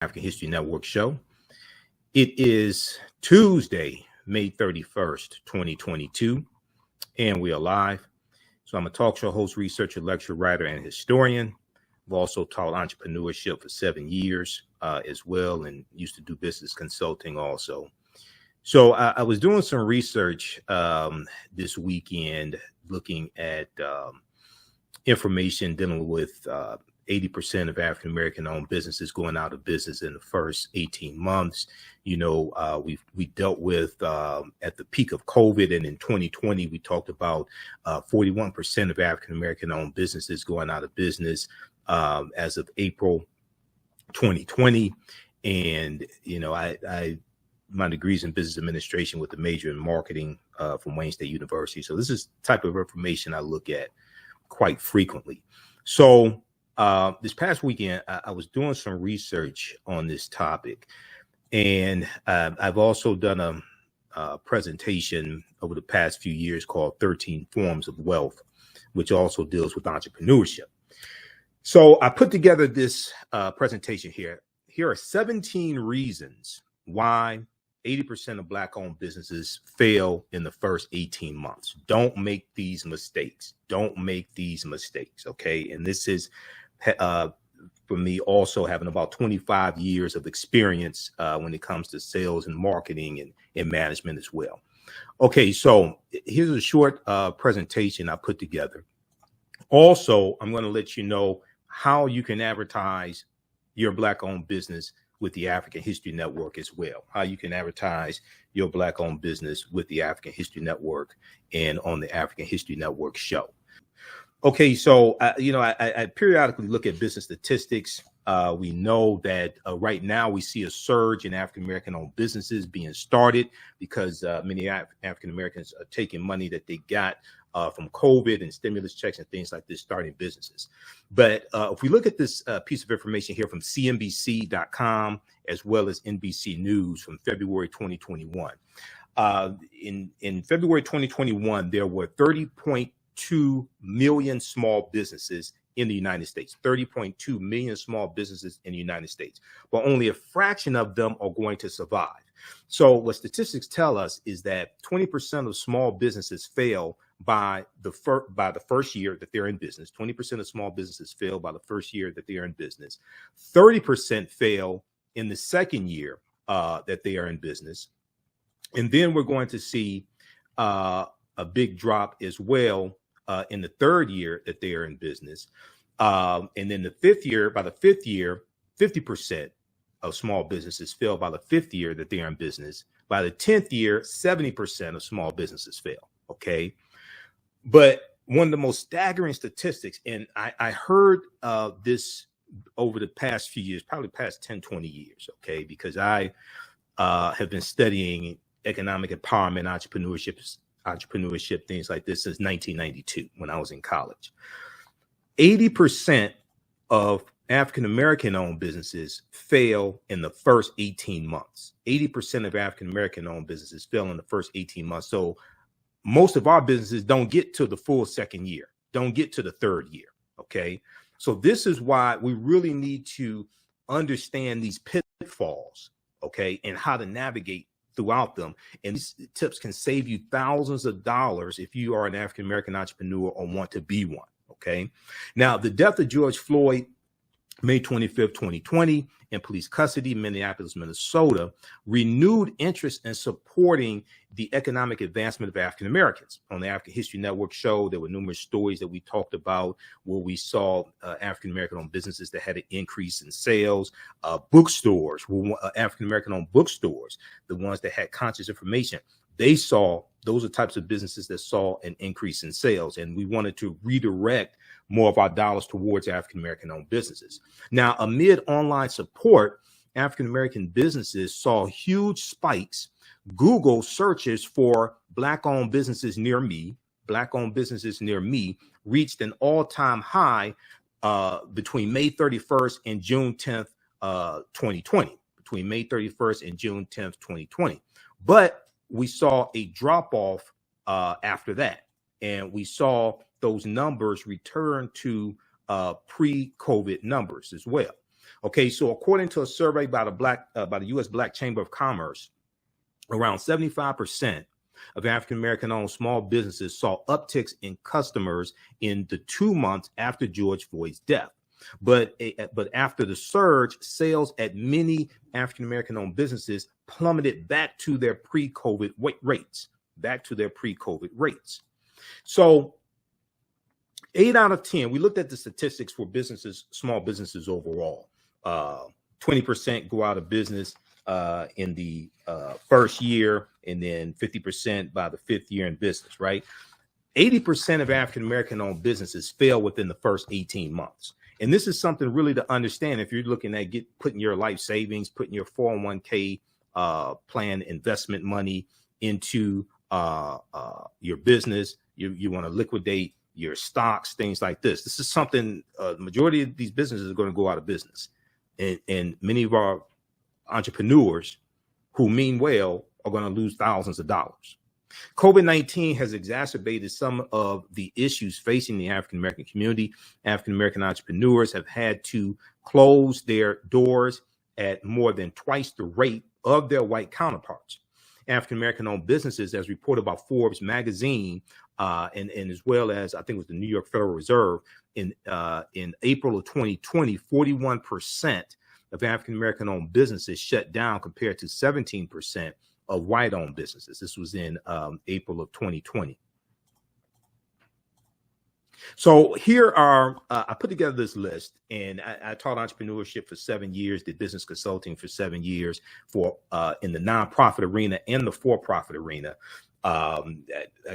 African History Network show. It is Tuesday, May 31st, 2022, and we are live. So I'm a talk show host, researcher, lecturer, writer, and historian. I've also taught entrepreneurship for 7 years as well, and used to do business consulting also. So I was doing some research this weekend, looking at information dealing with 80% of African-American owned businesses going out of business in the first 18 months. You know, we dealt with at the peak of COVID, and in 2020, we talked about 41% of African-American owned businesses going out of business as of April 2020. And, you know, my degree's in business administration with a major in marketing from Wayne State University. So this is the type of information I look at quite frequently. So this past weekend, I was doing some research on this topic, and I've also done a presentation over the past few years called 13 Forms of Wealth, which also deals with entrepreneurship. So I put together this presentation here. Here are 17 reasons why 80% of Black-owned businesses fail in the first 18 months. Don't make these mistakes. Don't make these mistakes, okay? And this is for me also having about 25 years of experience when it comes to sales and marketing and management as well. Okay, so here's a short presentation I put together. Also, I'm going to let you know how you can advertise your Black-owned business with the African History Network as well. How you can advertise your Black-owned business with the African History Network and on the African History Network show. Okay, so I periodically look at business statistics. We know that right now we see a surge in African-American owned businesses being started because many African Americans are taking money that they got from COVID and stimulus checks and things like this, starting businesses. But if we look at this piece of information here from CNBC.com as well as NBC News from February 2021, in February 2021, there were 30.2 million small businesses in the United States, 30.2 million small businesses in the United States, but only a fraction of them are going to survive. So what statistics tell us is that 20% of small businesses fail by the first year that they're in business. 20% of small businesses fail by the first year that they are in business. 30% fail in the second year that they are in business. And then we're going to see a big drop as well in the third year that they are in business. And then the fifth year, by the fifth year, 50% of small businesses fail by the fifth year that they are in business. By the 10th year, 70% of small businesses fail. Okay. But one of the most staggering statistics, and I heard this over the past few years, probably past 10, 20 years. Okay. Because I have been studying economic empowerment, entrepreneurship, things like this since 1992 when I was in college. 80% of African-American owned businesses fail in the first 18 months. 80% of African-American owned businesses fail in the first 18 months. So most of our businesses don't get to the full second year, don't get to the third year. Okay. So this is why we really need to understand these pitfalls, okay, and how to navigate throughout them. And these tips can save you thousands of dollars if you are an African-American entrepreneur or want to be one. Okay. Now, the death of George Floyd, May 25th, 2020, in police custody, Minneapolis, Minnesota, renewed interest in supporting the economic advancement of African Americans. On the African History Network show, there were numerous stories that we talked about where we saw African American owned businesses that had an increase in sales, bookstores, African American owned bookstores, the ones that had conscious information. Those are types of businesses that saw an increase in sales, and we wanted to redirect more of our dollars towards African-American owned businesses. Now, amid online support, African-American businesses saw huge spikes. Google searches for Black-owned businesses near me, reached an all-time high between May 31st and June 10th, 2020, between May 31st and June 10th, 2020. But we saw a drop off after that. And we saw those numbers return to pre-COVID numbers as well. Okay, so according to a survey by the U.S. Black Chamber of Commerce, around 75% of African American owned small businesses saw upticks in customers in the 2 months after George Floyd's death. But after the surge, sales at many African American owned businesses plummeted back to their pre-COVID rates. So 8 out of 10, we looked at the statistics for businesses, small businesses overall. 20% go out of business in the first year, and then 50% by the 5th year in business, right? 80% of African American owned businesses fail within the first 18 months. And this is something really to understand if you're looking at putting your life savings, putting your 401k plan investment money into your business. You want to liquidate your stocks, things like this. This is something the majority of these businesses are going to go out of business. And many of our entrepreneurs who mean well are going to lose thousands of dollars. COVID-19 has exacerbated some of the issues facing the African American community. African American entrepreneurs have had to close their doors at more than twice the rate of their white counterparts. African American owned businesses, as reported by Forbes magazine, and as well as I think it was the New York Federal Reserve, in April of 2020, 41% of African American owned businesses shut down compared to 17% of white owned businesses. This was in April of 2020. So here are, I put together this list, and I taught entrepreneurship for 7 years, did business consulting for 7 years in the nonprofit arena and the for-profit arena. I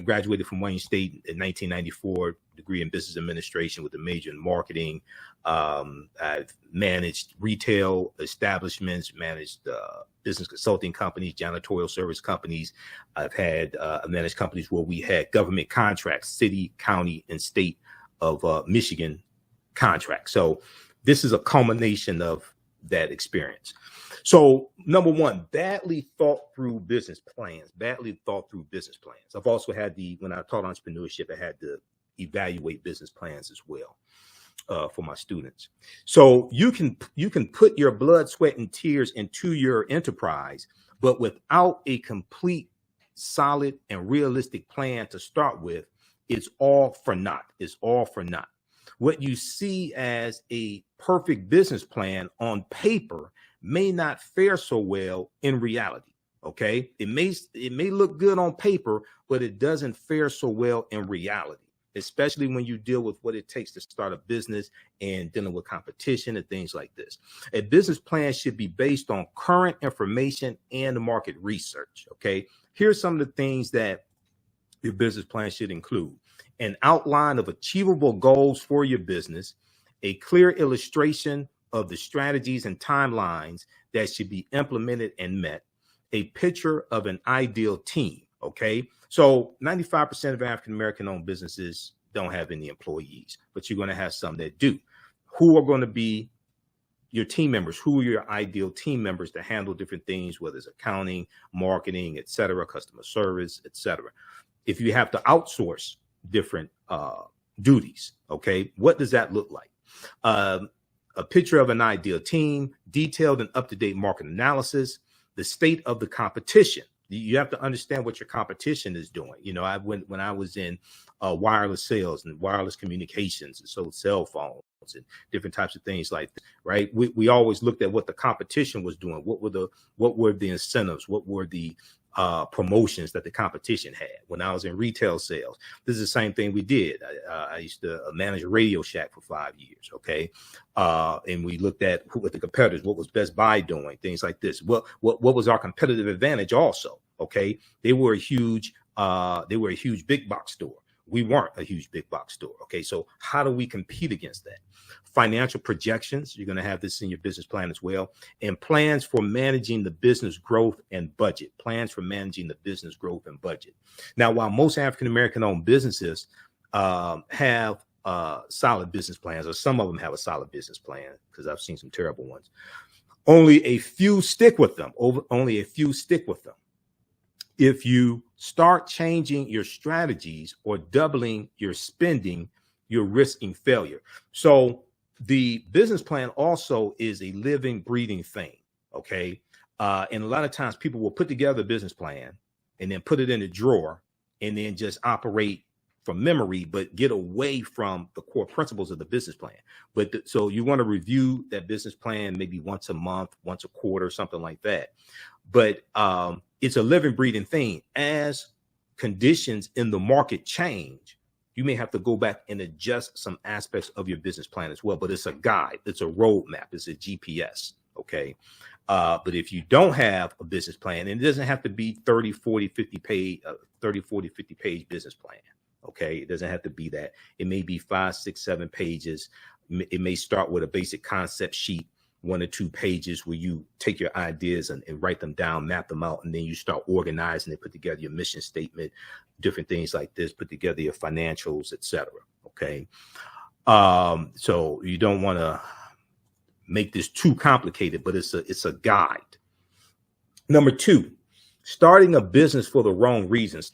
graduated from Wayne State in 1994, degree in business administration with a major in marketing. I've managed retail establishments, managed business consulting companies, janitorial service companies. I've managed companies where we had government contracts, city, county, and state of Michigan contracts. So this is a culmination of that experience. So number one, badly thought through business plans. I've also had when I taught entrepreneurship, I had to evaluate business plans as well for my students. So you can put your blood, sweat, and tears into your enterprise, but without a complete, solid, and realistic plan to start with, it's all for naught. What you see as a perfect business plan on paper may not fare so well in reality. Okay, it may look good on paper, but it doesn't fare so well in reality, especially when you deal with what it takes to start a business and dealing with competition and things like this. A business plan should be based on current information and market research. Okay, here's some of the things that your business plan should include: an outline of achievable goals for your business, a clear illustration of the strategies and timelines that should be implemented and met, a picture of an ideal team. Okay, so 95% of African American owned businesses don't have any employees, but you're going to have some that do. Who are going to be your team members? Who are your ideal team members to handle different things, whether it's accounting, marketing, et cetera, customer service, et cetera? If you have to outsource different duties, okay, what does that look like? A picture of an ideal team, detailed and up-to-date market analysis, the state of the competition. You have to understand what your competition is doing. You know, when I was in wireless sales and wireless communications, and so cell phones and different types of things like that, right? We always looked at what the competition was doing. What were the incentives? What were the promotions that the competition had? When I was in retail sales, this is the same thing we did. I used to manage a Radio Shack for 5 years. Okay. And we looked at what the competitors, what was Best Buy doing, things like this. What was our competitive advantage also? Okay. They were a huge big box store. We weren't a huge big box store. Okay. So how do we compete against that? Financial projections. You're going to have this in your business plan as well. And plans for managing the business growth and budget. Now, while most African-American owned businesses have solid business plans, or some of them have a solid business plan, because I've seen some terrible ones, only a few stick with them. If you start changing your strategies or doubling your spending, you're risking failure. So the business plan also is a living, breathing thing. Okay. And a lot of times people will put together a business plan and then put it in a drawer and then just operate from memory, but get away from the core principles of the business plan. So you want to review that business plan maybe once a month, once a quarter, something like that. But it's a living, breathing thing. As conditions in the market change, you may have to go back and adjust some aspects of your business plan as well. But it's a guide, it's a roadmap, it's a GPS. Okay. But if you don't have a business plan, and it doesn't have to be 30, 40, 50 page business plan. Okay. It doesn't have to be that. It may be 5, 6, 7 pages. It may start with a basic concept sheet, 1 or 2 pages, where you take your ideas and write them down, map them out, and then you start organizing it, put together your mission statement, different things like this, put together your financials, etc. Okay. So you don't want to make this too complicated, but it's a guide. Number 2, starting a business for the wrong reasons.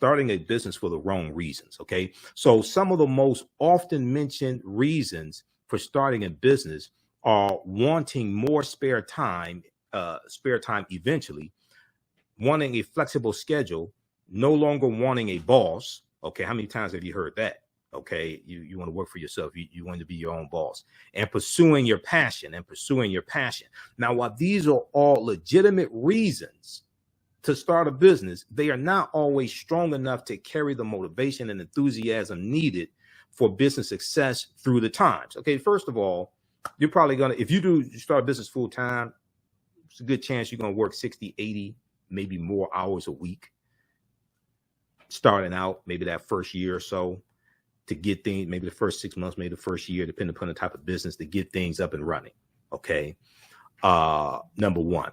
Okay. So some of the most often mentioned reasons for starting a business are wanting more spare time eventually, wanting a flexible schedule, no longer wanting a boss. Okay. How many times have you heard that? Okay. You want to work for yourself. You want to be your own boss, and pursuing your passion. Now, while these are all legitimate reasons to start a business, they are not always strong enough to carry the motivation and enthusiasm needed for business success through the times. Okay. First of all, you're probably going to, if you start a business full time, it's a good chance you're going to work 60, 80, maybe more hours a week, starting out maybe that first year or so, to get things, maybe the first 6 months, maybe the first year, depending upon the type of business, to get things up and running. Okay. Number 1.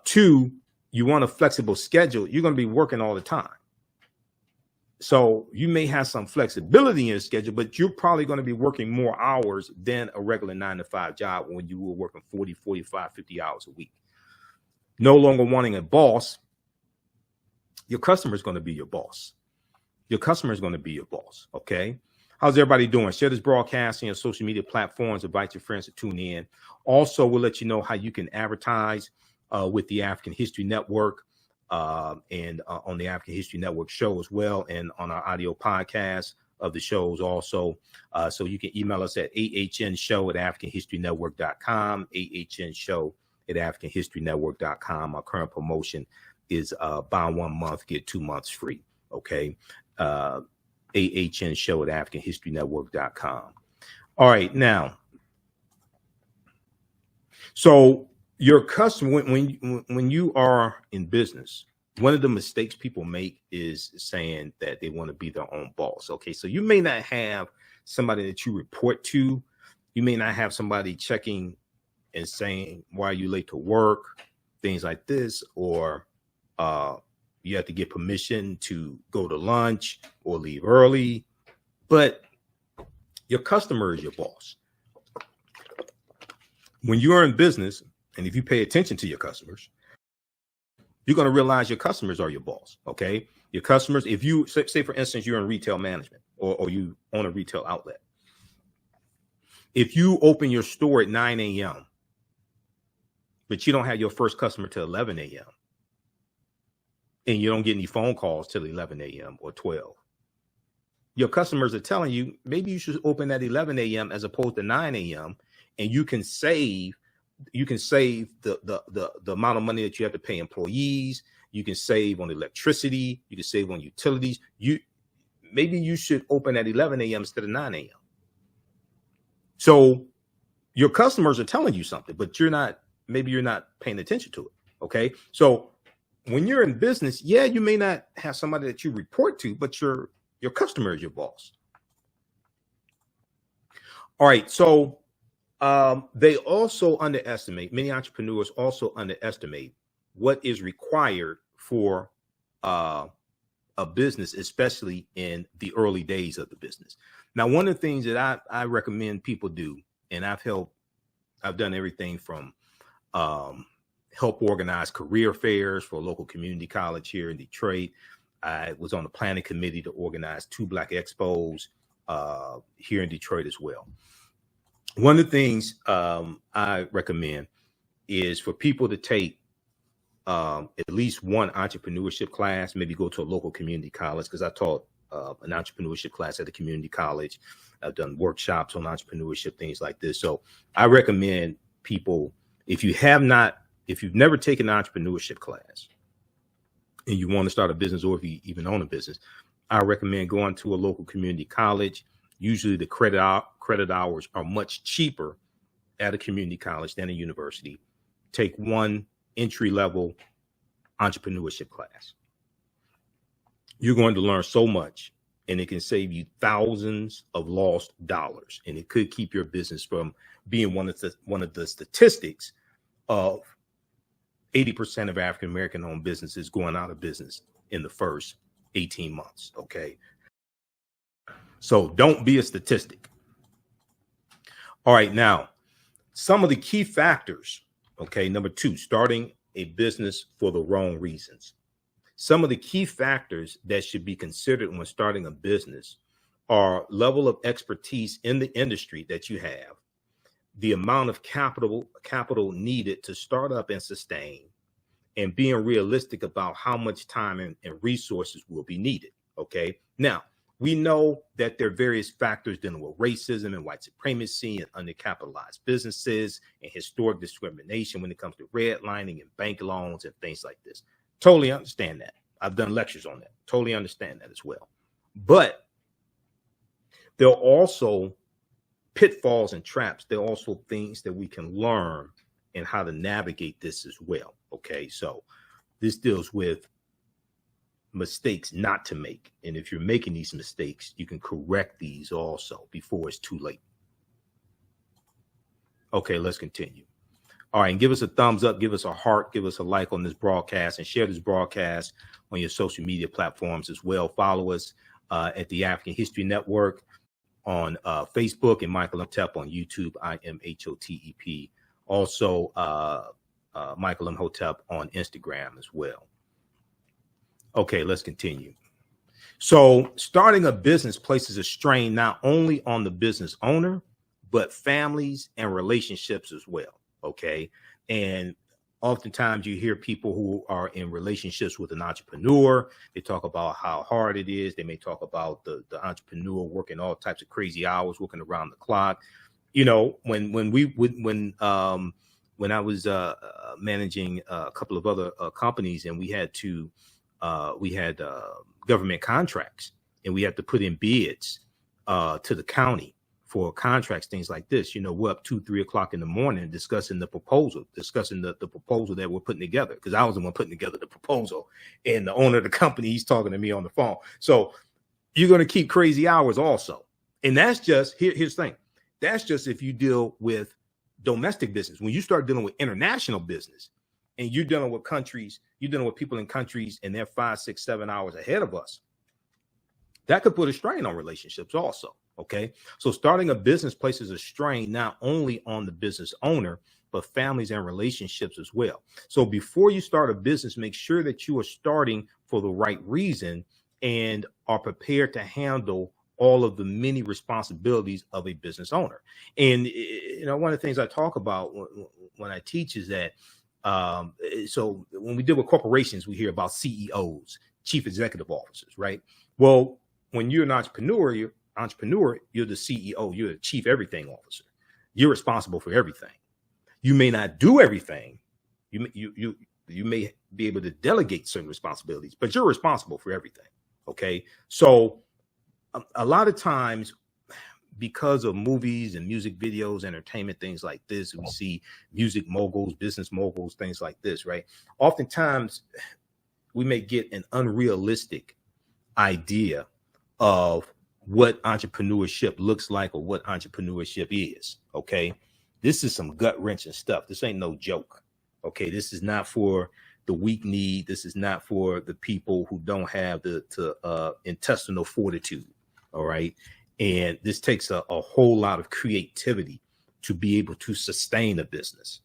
2, you want a flexible schedule. You're going to be working all the time. So you may have some flexibility in your schedule, but you're probably going to be working more hours than a regular 9-to-5 job when you were working 40, 45, 50 hours a week. No longer wanting a boss. Your customer is going to be your boss. Okay. How's everybody doing? Share this broadcast on your social media platforms. Invite your friends to tune in. Also, we'll let you know how you can advertise with the African History Network and on the African History Network show as well, and on our audio podcast of the shows also. So you can email us at ahnshow@africanhistorynetwork.com, ahnshow@africanhistorynetwork.com. Our current promotion is buy 1 month, get 2 months free. Okay. ahnshow@africanhistorynetwork.com. All right. Now, so your customer, when you are in business, one of the mistakes people make is saying that they want to be their own boss. Okay. So you may not have somebody that you report to. You may not have somebody checking and saying, why are you late to work? Things like this, or you have to get permission to go to lunch or leave early, but your customer is your boss. When you're in business, and if you pay attention to your customers, you're going to realize your customers are your boss. Okay. Your customers, if you say, for instance, you're in retail management or you own a retail outlet. If you open your store at 9 a.m., but you don't have your first customer till 11 a.m., and you don't get any phone calls till 11 a.m. or 12. Your customers are telling you, maybe you should open at 11 a.m. as opposed to 9 a.m. and you can save the amount of money that you have to pay employees. You can save on electricity. You can save on utilities. Maybe you should open at 11 a.m. instead of 9 a.m. So your customers are telling you something, but maybe you're not paying attention to it. Okay. So when you're in business, yeah, you may not have somebody that you report to, but your customer is your boss. All right. So they also many entrepreneurs also underestimate what is required for a business, especially in the early days of the business. Now, one of the things that I recommend people do, and I've done everything from help organize career fairs for a local community college here in Detroit. I was on the planning committee to organize 2 Black Expos here in Detroit as well. One of the things I recommend is for people to take at least one entrepreneurship class, maybe go to a local community college, because I taught an entrepreneurship class at a community college. I've done workshops on entrepreneurship, things like this. So I recommend people, if you've never taken an entrepreneurship class and you want to start a business, or if you even own a business, I recommend going to a local community college. Usually the credit hours are much cheaper at a community college than a university. Take one entry-level entrepreneurship class. You're going to learn so much, and it can save you thousands of lost dollars, and it could keep your business from being one of the statistics of 80% of African American owned businesses going out of business in the first 18 months. Okay, so don't be a statistic. All right, now some of the key factors. Okay, number 2, starting a business for the wrong reasons. Some of the key factors that should be considered when starting a business are level of expertise in the industry that you have, the amount of capital needed to start up and sustain, and being realistic about how much time and resources will be needed. Okay, now we know that there are various factors dealing with racism and white supremacy and undercapitalized businesses and historic discrimination when it comes to redlining and bank loans and things like this. Totally understand that. I've done lectures on that. Totally understand that as well. But there are also pitfalls and traps. There are also things that we can learn and how to navigate this as well. Okay, so this deals with mistakes not to make. And if you're making these mistakes, you can correct these also before it's too late. Okay, let's continue. All right, and give us a thumbs up, give us a heart, give us a like on this broadcast, and share this broadcast on your social media platforms as well. Follow us at the African History Network on Facebook, and Michael Imhotep on YouTube, IMHOTEP. Also, Michael Imhotep on Instagram as well. Okay, let's continue. So starting a business places a strain not only on the business owner, but families and relationships as well. Okay. And oftentimes you hear people who are in relationships with an entrepreneur. They talk about how hard it is. They may talk about the entrepreneur working all types of crazy hours, working around the clock. You know, when I was managing a couple of other companies, and we had government contracts, and we had to put in bids to the county for contracts, things like this. You know, we're up 2-3 o'clock in the morning discussing the proposal that we're putting together, because I was the one putting together the proposal, and the owner of the company, he's talking to me on the phone. So you're going to keep crazy hours also. And that's just, here's the thing. That's just if you deal with domestic business. When you start dealing with international business, and you're dealing with countries, you're dealing with people in countries, and they're 5, 6, 7 hours ahead of us, that could put a strain on relationships also. Okay, so starting a business places a strain not only on the business owner, but families and relationships as well. So before you start a business, make sure that you are starting for the right reason and are prepared to handle all of the many responsibilities of a business owner. And you know, one of the things I talk about when I teach is that so when we deal with corporations, we hear about CEOs, chief executive officers, right? Well, when you're an entrepreneur, you're the CEO, you're the chief everything officer. You're responsible for everything. You may not do everything. You may be able to delegate certain responsibilities, but you're responsible for everything. Okay. So a lot of times, because of movies and music videos, entertainment, things like this, we see music moguls, business moguls, things like this, right? Oftentimes we may get an unrealistic idea of what entrepreneurship looks like or what entrepreneurship is. Okay. This is some gut wrenching stuff. This ain't no joke. Okay. This is not for the weak kneed. This is not for the people who don't have the intestinal fortitude. All right. And this takes a whole lot of creativity to be able to sustain a business.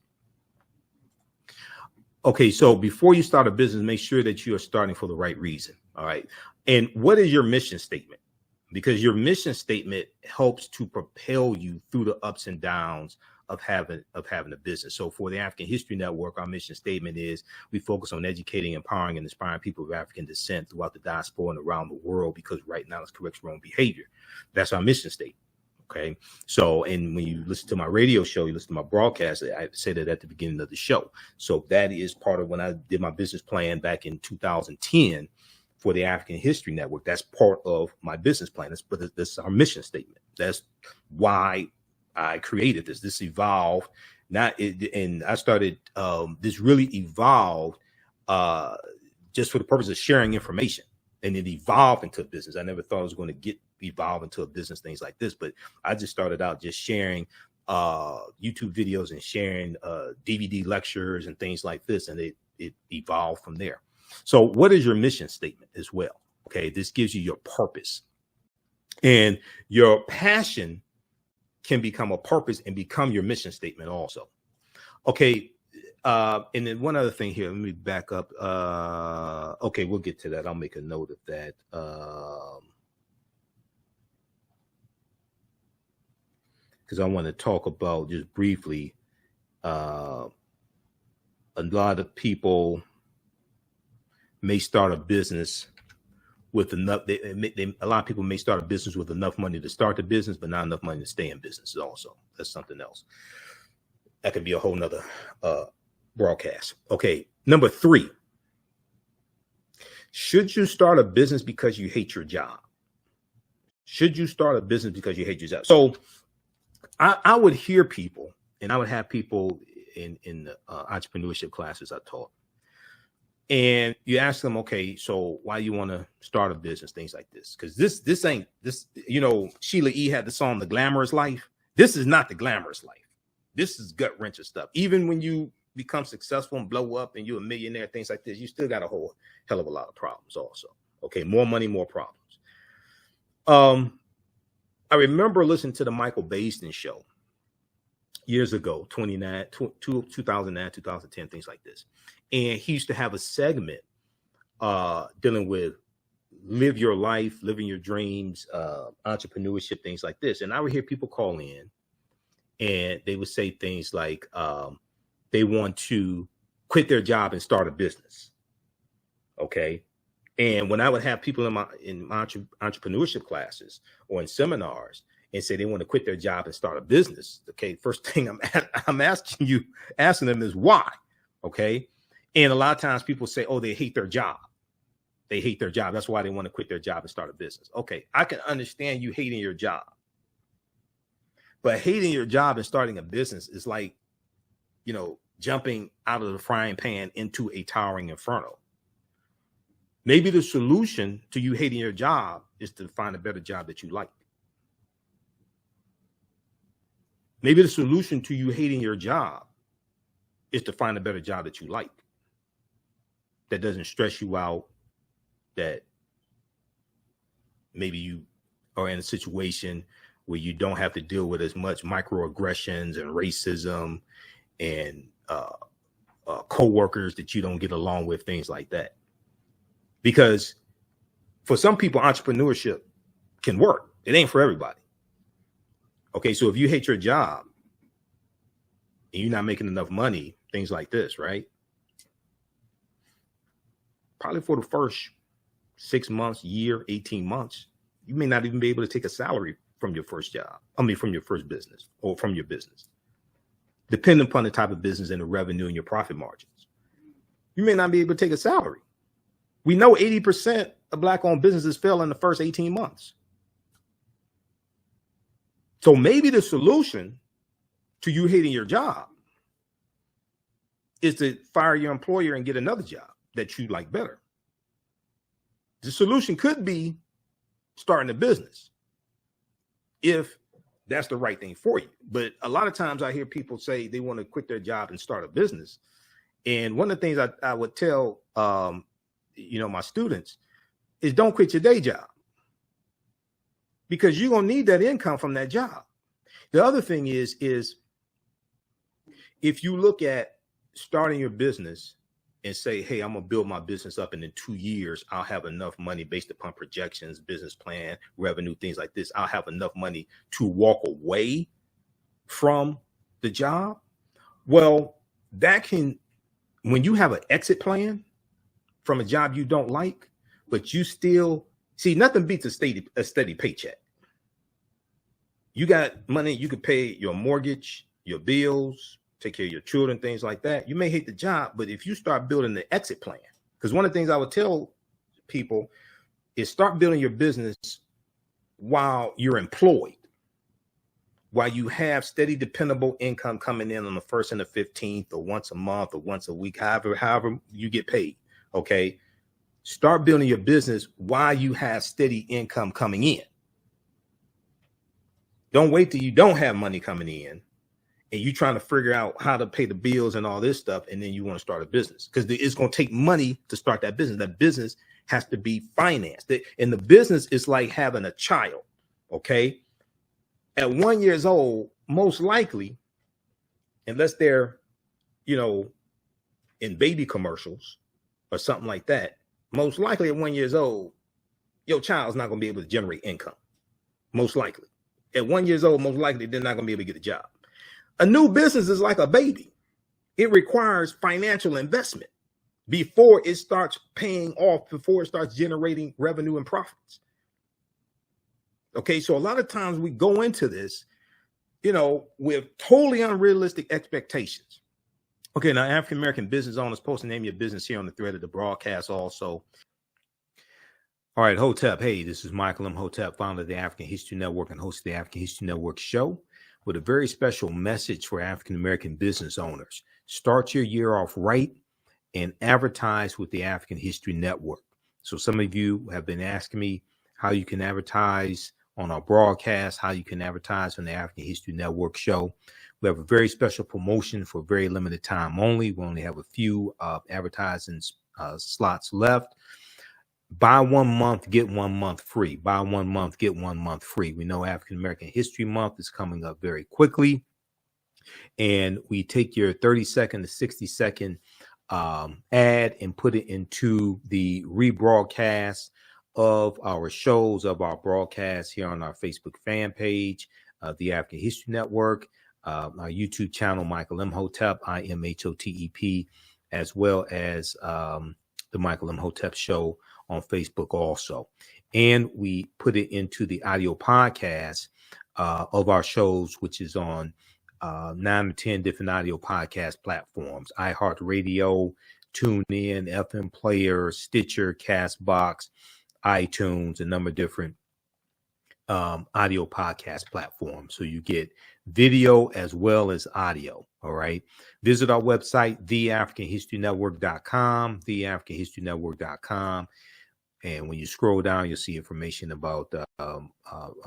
Okay, so before you start a business, make sure that you are starting for the right reason. All right. And what is your mission statement? because your mission statement helps to propel you through the ups and downs of having a business. So for the African History Network, our mission statement is we focus on educating, empowering, and inspiring people of African descent throughout the diaspora and around the world, because right now it's corrects wrong behavior. That's our mission statement. Okay. So, and when you listen to my radio show, you listen to my broadcast, I say that at the beginning of the show. So that is part of when I did my business plan back in 2010 for the African History Network. That's part of my business plan. But this is our mission statement. That's why I created this. This evolved, and I started. This really evolved just for the purpose of sharing information, and it evolved into a business. I never thought I was going to evolve into a business, things like this, but I just started out just sharing YouTube videos and sharing DVD lectures and things like this, and it evolved from there. So what is your mission statement as well? Okay, this gives you your purpose, and your passion can become a purpose and become your mission statement also. Okay, and then one other thing here, let me back up. Okay, we'll get to that. I'll make a note of that. Because I want to talk about just briefly, a lot of people may start a business with enough. A lot of people may start a business with enough money to start the business, but not enough money to stay in business. Also, that's something else. That could be a whole nother broadcast. Okay, number 3. Should you start a business because you hate your job? Should you start a business because you hate your job? So I would hear people, and I would have people in the entrepreneurship classes I taught, and you ask them, okay, so why you want to start a business, things like this? Because this ain't this, Sheila E. had the song "The Glamorous Life." This is not the glamorous life. This is gut wrenching stuff. Even when you become successful and blow up and you're a millionaire, things like this, you still got a whole hell of a lot of problems also. Okay, more money, more problems. I remember listening to the Michael Baisden show years ago, 2009, 2010, things like this. And he used to have a segment dealing with live your life, living your dreams, entrepreneurship, things like this. And I would hear people call in and they would say things like they want to quit their job and start a business. Okay. And when I would have people in my entrepreneurship classes or in seminars and say they want to quit their job and start a business, okay, first thing I'm asking them is why, okay? And a lot of times people say, oh, they hate their job. They hate their job. That's why they want to quit their job and start a business. Okay, I can understand you hating your job. But hating your job and starting a business is like, jumping out of the frying pan into a towering inferno. Maybe the solution to you hating your job is to find a better job that you like. Maybe the solution to you hating your job is to find a better job that you like, that doesn't stress you out, that maybe you are in a situation where you don't have to deal with as much microaggressions and racism and coworkers that you don't get along with, things like that. Because for some people, entrepreneurship can work. It ain't for everybody. Okay, so if you hate your job and you're not making enough money, things like this, right? Probably for the first 6 months, year, 18 months, you may not even be able to take a salary from your first job. From your first business or from your business, depending upon the type of business and the revenue and your profit margins. You may not be able to take a salary. We know 80% of Black-owned businesses fail in the first 18 months. So maybe the solution to you hating your job is to fire your employer and get another job that you like better. The solution could be starting a business if that's the right thing for you. But a lot of times I hear people say they want to quit their job and start a business. And one of the things I would tell my students is don't quit your day job, because you're going to need that income from that job. The other thing is if you look at starting your business and say, hey, I'm going to build my business up, and in 2 years, I'll have enough money based upon projections, business plan, revenue, things like this. I'll have enough money to walk away from the job. Well, that can, when you have an exit plan from a job you don't like, but you still see, nothing beats a steady paycheck. You got money, you could pay your mortgage, your bills, take care of your children, things like that. You may hate the job, but if you start building the exit plan, because one of the things I would tell people is start building your business while you're employed, while you have steady, dependable income coming in on the 1st and the 15th, or once a month, or once a week, however you get paid. Okay. Start building your business while you have steady income coming in. Don't wait till you don't have money coming in and you trying to figure out how to pay the bills and all this stuff, and then you want to start a business, because it's going to take money to start that business. That business has to be financed. And the business is like having a child, okay? At 1 year old, most likely, unless they're, in baby commercials or something like that, most likely at 1 year old, your child's not going to be able to generate income. Most likely. At 1 year old, most likely they're not going to be able to get a job. A new business is like a baby. It requires financial investment before it starts paying off, before it starts generating revenue and profits. Okay, so a lot of times we go into this, with totally unrealistic expectations. Okay, now African-American business owners, post the name of your business here on the thread of the broadcast also. All right, Hotep. Hey, this is Michael Imhotep, founder of the African History Network and host of the African History Network show, with a very special message for African-American business owners. Start your year off right and advertise with the African History Network. So some of you have been asking me how you can advertise on our broadcast, how you can advertise on the African History Network show. We have a very special promotion for very limited time only. We only have a few advertising slots left. Buy 1 month, get 1 month free. Buy 1 month, get 1 month free. We know African American History Month is coming up very quickly. And we take your 30-second to 60-second ad and put it into the rebroadcast of our shows, of our broadcasts here on our Facebook fan page, the African History Network, our YouTube channel, Michael Imhotep, IMHOTEP, as well as the Michael Imhotep Show on Facebook also. And we put it into the audio podcast of our shows, which is on 9 to 10 different audio podcast platforms: iHeartRadio, TuneIn, FM Player, Stitcher, Castbox, iTunes, a number of different audio podcast platforms. So you get video as well as audio. All right. Visit our website, theafricanhistorynetwork.com, theafricanhistorynetwork.com. And when you scroll down, you'll see information about a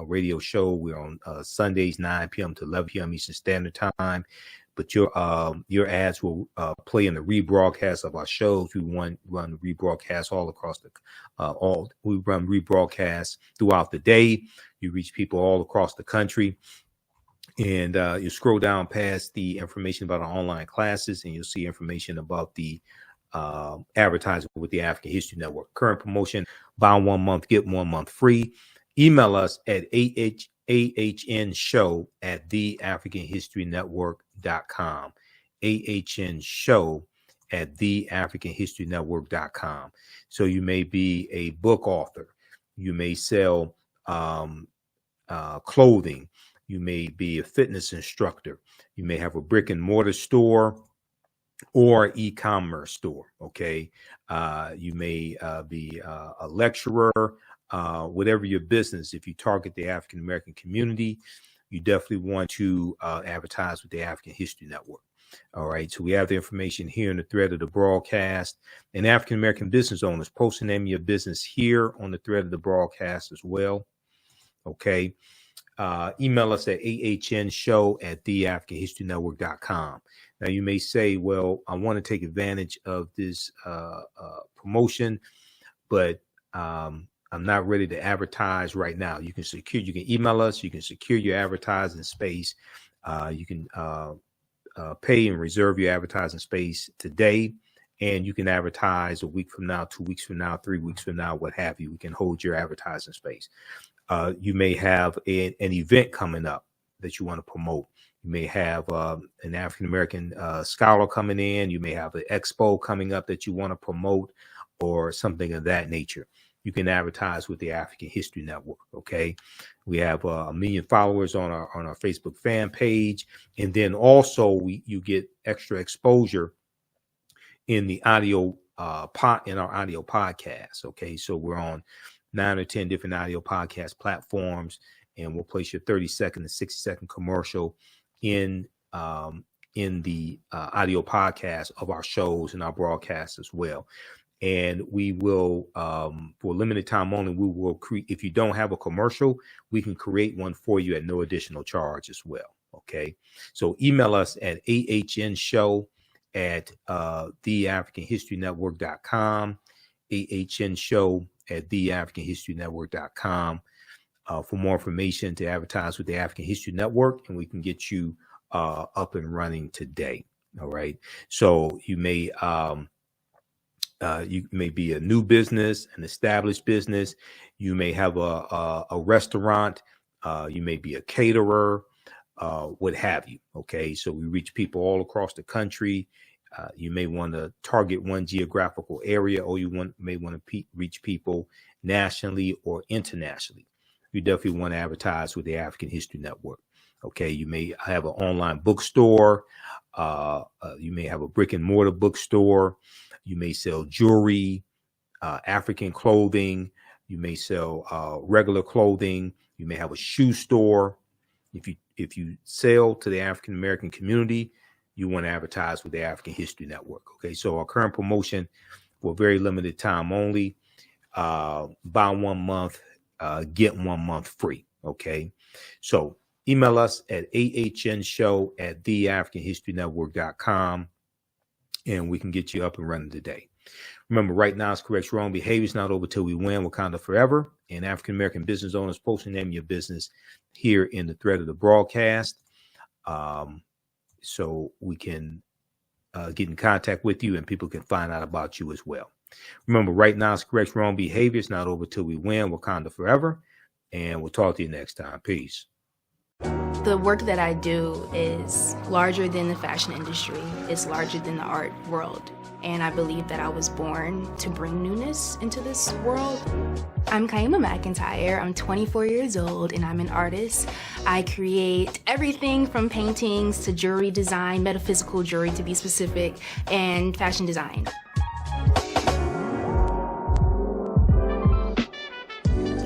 radio show. We're on Sundays, 9 p.m. to 11 p.m. Eastern Standard Time. But your ads will play in the rebroadcast of our shows. We run rebroadcasts all across we run rebroadcasts throughout the day. You reach people all across the country. And you scroll down past the information about our online classes, and you'll see information about the advertising with the African History Network. Current promotion: buy 1 month, get 1 month free. Email us at ahnshow@theafricanhistorynetwork.com. ahnshow@theafricanhistorynetwork.com. So you may be a book author, you may sell clothing, you may be a fitness instructor, you may have a brick and mortar store or e-commerce store. Okay. You may be a lecturer, whatever your business. If you target the African American community, you definitely want to advertise with the African History Network. All right. So we have the information here in the thread of the broadcast. And African American business owners, post the name of your business here on the thread of the broadcast as well. Okay. Email us at ahnshow@theafricanhistorynetwork.com. Now, you may say, well, I want to take advantage of this promotion, but I'm not ready to advertise right now. You can email us. You can secure your advertising space. You can pay and reserve your advertising space today, and you can advertise a week from now, 2 weeks from now, 3 weeks from now, what have you. We can hold your advertising space. You may have an event coming up that you want to promote. You may have an African-American scholar coming in. You may have an expo coming up that you want to promote or something of that nature. You can advertise with the African History Network. Okay. We have 1 million followers on our Facebook fan page. And then also you get extra exposure in the audio in our audio podcast. Okay. So we're on 9 or 10 different audio podcast platforms, and we'll place your 30-second to 60-second commercial in the audio podcast of our shows and our broadcasts as well. And we will, for a limited time only, we will create, if you don't have a commercial, we can create one for you at no additional charge as well. Okay. So email us at ahnshow@theafricanhistorynetwork.com, ahnshow@theafricanhistorynetwork.com for more information to advertise with the African History Network, and we can get you up and running today. All right. So you may be a new business, an established business. You may have a restaurant. You may be a caterer, what have you. Okay. So we reach people all across the country. You may want to target one geographical area, or you may want to reach people nationally or internationally. You definitely want to advertise with the African History Network. Okay. You may have an online bookstore. You may have a brick and mortar bookstore. You may sell jewelry, African clothing. You may sell regular clothing. You may have a shoe store. If you sell to the African American community, you want to advertise with the African History Network. Okay, so our current promotion for a very limited time only: buy 1 month, get 1 month free. Okay, so email us at ahnshow@theafricanhistorynetwork.com. and we can get you up and running today. Remember, right now, it's correct wrong behavior. It's not over till we win. Wakanda forever. And African American business owners, post your name of your business here in the thread of the broadcast, so we can get in contact with you and people can find out about you as well. Remember, right now, it's correct wrong behavior. It's not over till we win. Wakanda forever. And we'll talk to you next time. Peace. The work that I do is larger than the fashion industry. It's larger than the art world. And I believe that I was born to bring newness into this world. I'm Kaima McIntyre. I'm 24 years old and I'm an artist. I create everything from paintings to jewelry design, metaphysical jewelry to be specific, and fashion design.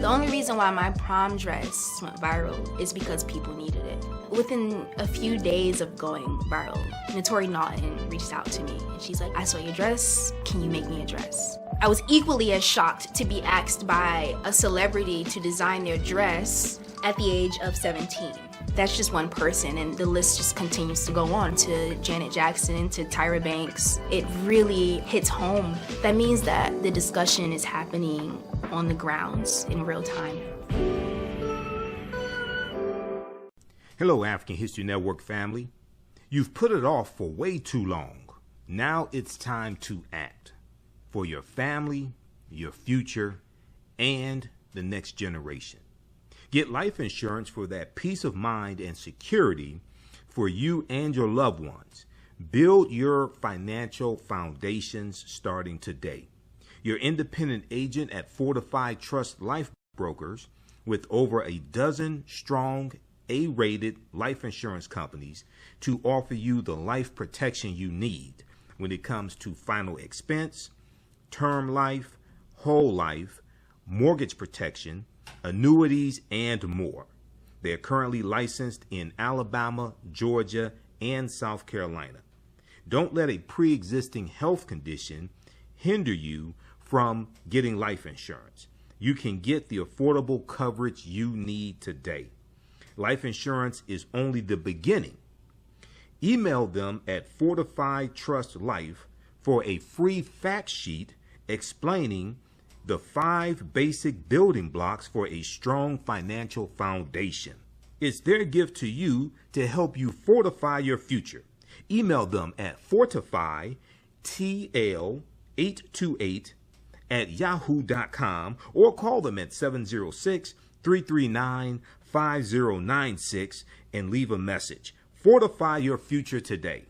The only reason why my prom dress went viral is because people needed it. Within a few days of going viral, Notori Naughton reached out to me and she's like, I saw your dress, can you make me a dress? I was equally as shocked to be asked by a celebrity to design their dress at the age of 17. That's just one person, and the list just continues to go on, to Janet Jackson, to Tyra Banks. It really hits home. That means that the discussion is happening on the grounds in real time. Hello, African History Network family. You've put it off for way too long. Now it's time to act for your family, your future, and the next generation. Get life insurance for that peace of mind and security for you and your loved ones. Build your financial foundations starting today. Your independent agent at Fortified Trust Life Brokers, with over a dozen strong A-rated life insurance companies to offer you the life protection you need when it comes to final expense, term life, whole life, mortgage protection, annuities, and more. They're currently licensed in Alabama, Georgia, and South Carolina. Don't let a pre-existing health condition hinder you from getting life insurance. You can get the affordable coverage you need today. Life insurance is only the beginning. Email them at Fortified Trust Life for a free fact sheet explaining the 5 basic building blocks for a strong financial foundation. It's their gift to you to help you fortify your future. Email them at fortify, fortifytl828@yahoo.com, or call them at 706-339-5096 and leave a message. Fortify your future today.